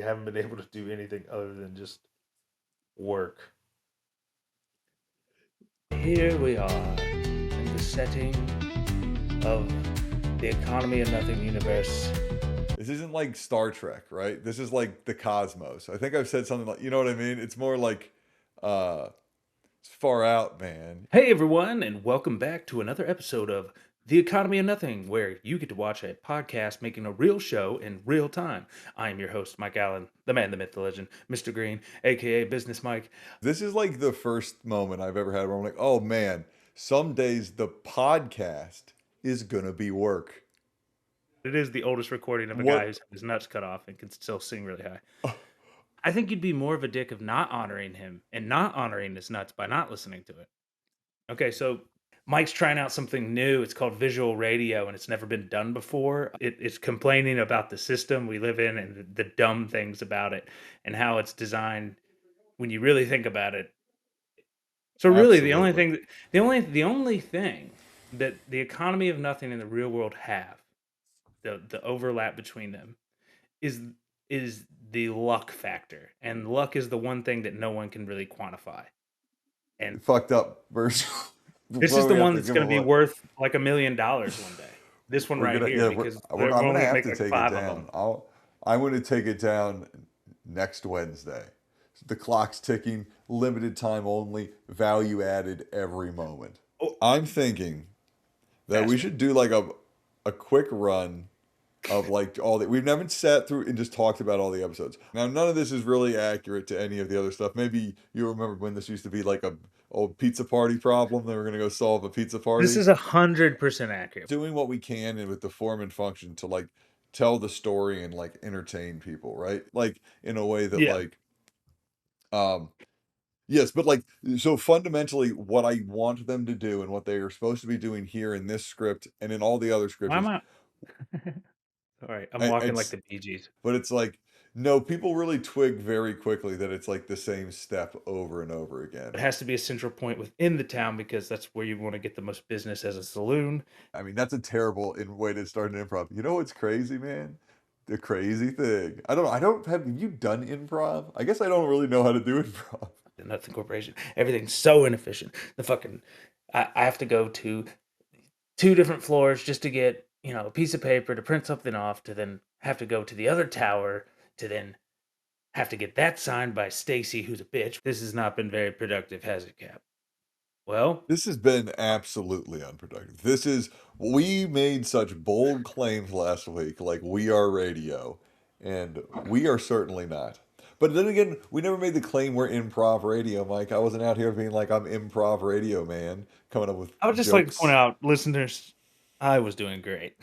You haven't been able to do anything other than just work. Here we are in the setting of the economy of nothing universe. This isn't like Star Trek, right? This is like the cosmos. I think I've said something like, you know what I mean? It's more like, it's far out, man. Hey everyone, and welcome back to another episode of The Economy of Nothing, where you get to watch a podcast making a real show in real time. I am your host, Mike Allen, the man, the myth, the legend, Mr. Green, aka Business Mike. This is like the first moment I've ever had where I'm like, oh man, some days the podcast is gonna be work. It is the oldest recording of a guy What? who's had his nuts cut off and can still sing really high. I think you'd be more of a dick of not honoring him and not honoring his nuts by not listening to it. Okay, so Mike's trying out something new. It's called visual radio, and it's never been done before. It's complaining about the system we live in and the dumb things about it and how it's designed when you really think about it. So really, Absolutely. the only thing that the economy of nothing and the real world have, the overlap between them, is is the luck factor. And luck is the one thing that no one can really quantify. And Fucked up version. this is Before the we have one to that's give a going to be look. worth like $1 million one day. This one We're right gonna, here, yeah, because I'm we're gonna only going to have make to like take it 5 of down. them. I'm gonna take it down next Wednesday. The clock's ticking, limited time only, value added every moment. Oh, I'm thinking that we faster. should do like a quick run of like all the we've never sat through and just talked about all the episodes. Now none of this is really accurate to any of the other stuff. Maybe you remember when this used to be like a old pizza party problem. They were gonna go solve a pizza This party. is 100% accurate. Doing what we can and with the form and function to like tell the story and like entertain people, right? Like in a way that Yeah. like um yes, but like so fundamentally what I want them to do and what they are supposed to be doing here in this script and in all the other scripts Why am is I? All right. I'm walking like it's the Bee Gees. but it's like no, people really twig very quickly that it's like the same step over and over again. It has to be a central point within the town because that's where you want to get the most business as a saloon. I mean, that's a terrible way to start an improv. You know what's crazy, man? The crazy thing. I don't know. I don't have you done improv? I guess I don't really know how to do improv. The Nothing Corporation. Everything's so inefficient. The fucking I have to go to 2 different floors just to get, a piece of paper to print something off, to then have to go to the other tower to then have to get that signed by Stacy, who's a bitch. This has not been very productive, has it, Cap? Well, This has been absolutely unproductive. We made such bold claims last week, like we are radio, and we are certainly not. But then again, we never made the claim we're improv radio, Mike. I wasn't out here being like I'm improv radio man, coming up with I would just like to point jokes. out, listeners, I was doing great.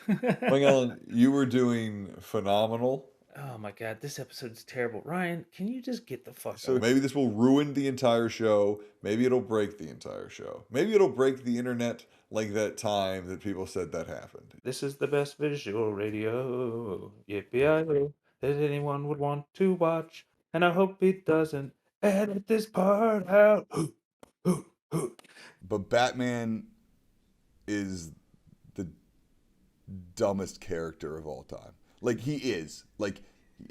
Mike Allen, you were doing phenomenal. Oh my god, this episode's terrible. Ryan, can you just get the fuck So out? maybe this will ruin the entire show. Maybe it'll break the entire show. Maybe it'll break the internet like that time that people said that happened. This is the best visual radio, yippee that anyone would want to watch. And I hope he doesn't edit this part out. But Batman is the dumbest character of all time. Like he is.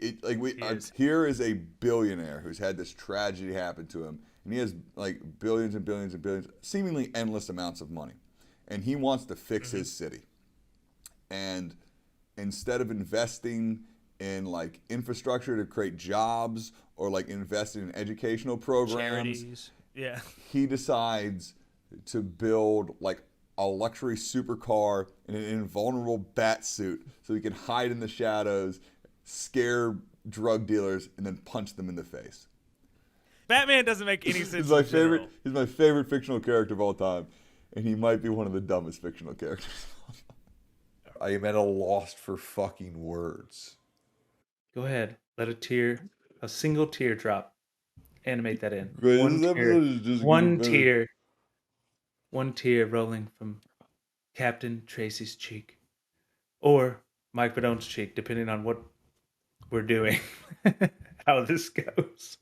He is. Here is a billionaire who's had this tragedy happen to him, and he has like billions and billions and billions, seemingly endless amounts of money, and he wants to fix Mhm. his city. And instead of investing in like infrastructure to create jobs or like investing in educational programs, Charities. Yeah. he decides to build like a luxury supercar in an invulnerable bat suit so he can hide in the shadows, scare drug dealers, and then punch them in the face. Batman doesn't make any He's sense my in favorite. general. He's my favorite fictional character of all time, and he might be one of the dumbest fictional characters. I am at a loss for fucking words. Go ahead. Let a single tear drop. Animate that in. Great, One this tear. episode is just getting One better. tear. One tear rolling from Captain Tracy's cheek. Or Mike Badone's cheek, depending on what we're doing. How this goes.